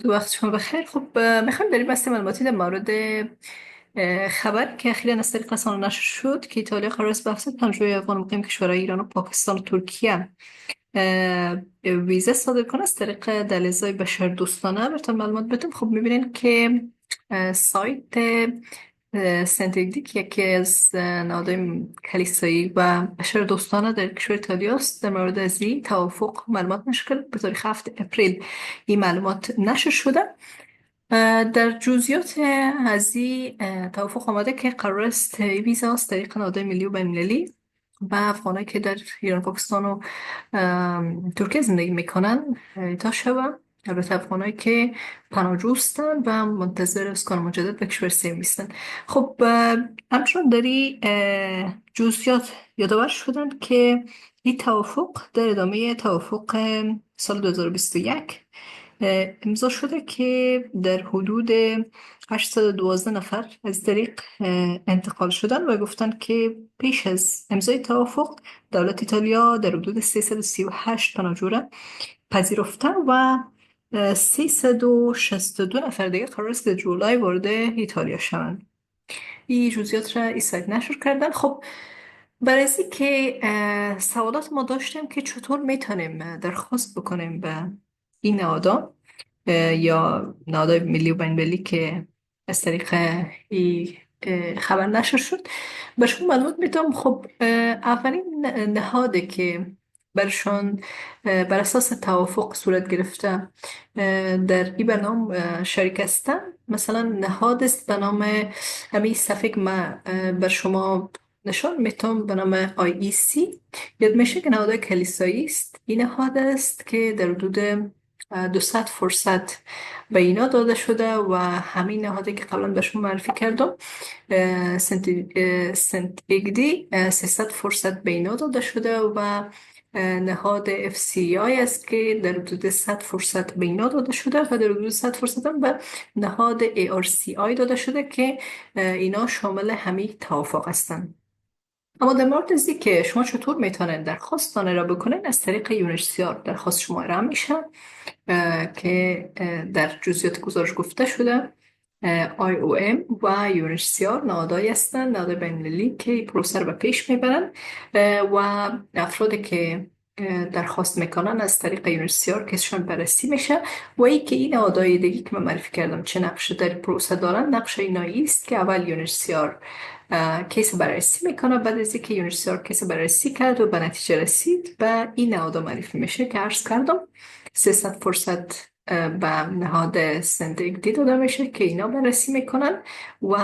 وقت شما بخیر. خب میخوایم بریم بحث معلوماتی در مورد خبر که اخیرا از طریق رسانه نشر شد که ایتالیا قرار است به 750 افغان مقیم کشورهای ایران و پاکستان و ترکیه ویزا صادر کنه از طریق دهلیزهای بشردوستانه. براتون معلومات بدم. خب میبینین که سایت سنتریک یکی از نهادهای کلیسایی و بشردوستانه در کشور ایتالیا است. در مورد از این توافق معلومات نشر کرد. به تاریخ 7 اپریل این معلومات نشر شده. در جزئیات از این توافق آمده که قرار است ویزا از طریق نهادهای ملی و بین‌المللی و افغانایی که در ایران، پاکستان و ترکیه زندگی میکنن تا شود. البته افغانایی که پناهجو هستن و منتظر اسکان مجدد به کشور سوم هستن. خب همچنان در این جزئیات یادآور شدن که این توافق در ادامه توافق سال 2021 امضا شده که در حدود 812 نفر از طریق انتقال شدن و گفتن که پیش از امضای توافق دولت ایتالیا در حدود 338 پناهجو را پذیرفته و 362 نفر دیگه قرار است در جولای وارد ایتالیا شوند. این جزئیات را این سایت نشر کردن. خب برای از این که سوالات ما داشتیم که چطور میتونیم درخواست بکنیم به این نهادها یا نهادهای ملی و بین‌المللی که از طریق این خبر نشر شد. به شما معلومات میدم. خب اولین نهاده که برشان بر اساس توافق صورت گرفته در این برنامه شریک هستن، مثلا نهاد است به نام همین صفحه که من بر شما نشان میتونم به نام IEC. یاد میشه که نهاد کلیسایی است. این نهاد است که در حدود 200 فرصت به اینا داده شده و همین نهادی که قبلا به شما معرفی کردم سنت اگدی 300 فرصت به اینا داده شده و نهاد FCI است که در حدود 100 فرصت به اینا داده شده و در حدود 100 فرصت هم به نهاد ARCI داده شده که اینا شامل همین توافق هستند. اما در مورد از که شما چطور میتونید درخواستانه را بکنید، از طریق UNHCR درخواست شما را میشه که در جزئیات گزارش گفته شده. IOM و UNHCR نهادهایی هستند، نهادهای بین‌المللی که این پروسه رو به پیش میبرن و افرادی که درخواست میکنن از طریق UNHCR کسشون بررسی میشه و ای که این نهادهای دیگه که من معرفی کردم چه نقشه در پروسه دارن. نقشه اینایی است که اول UNHCR کیس بررسی میکنه، بعد از اینکه UNHCR کیس بررسی کرد و به نتیجه رسید به این نهادها معرفی میشه که عرض کردم 300 فرصت به نهاد سنت داده میشه که اینا بررسی میکنن و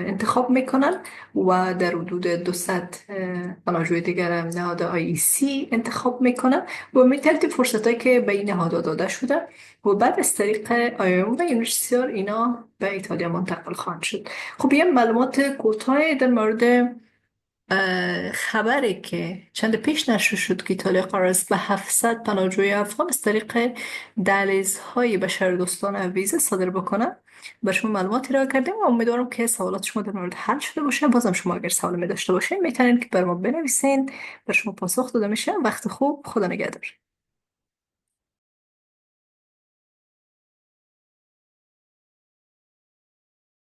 انتخاب میکنن و در حدود 200 پناهجوی دیگر هم نهاد IEC انتخاب میکنن و به ترتیب فرصت هایی که به این نهاد داده شده و بعد از طریق IOM و UNHCR اینا به ایتالیا منتقل خواهند شد. خب یه معلومات کوتاه در مورد خبری که چند پیش نشر شد که ایتالیا قرار است به 700 پناهجوی افغان از طریق دهلیزهای بشردوستانه ویزا صادر بکنه. به شما معلوماتی را کردیم و امیدوارم که سوالات شما در مورد حل شده باشه. بازم شما اگر سوال می داشته باشین میتونین که بر ما بنویسین، بر شما پاسخ داده میشه. وقت خوب. خدا نگهدار.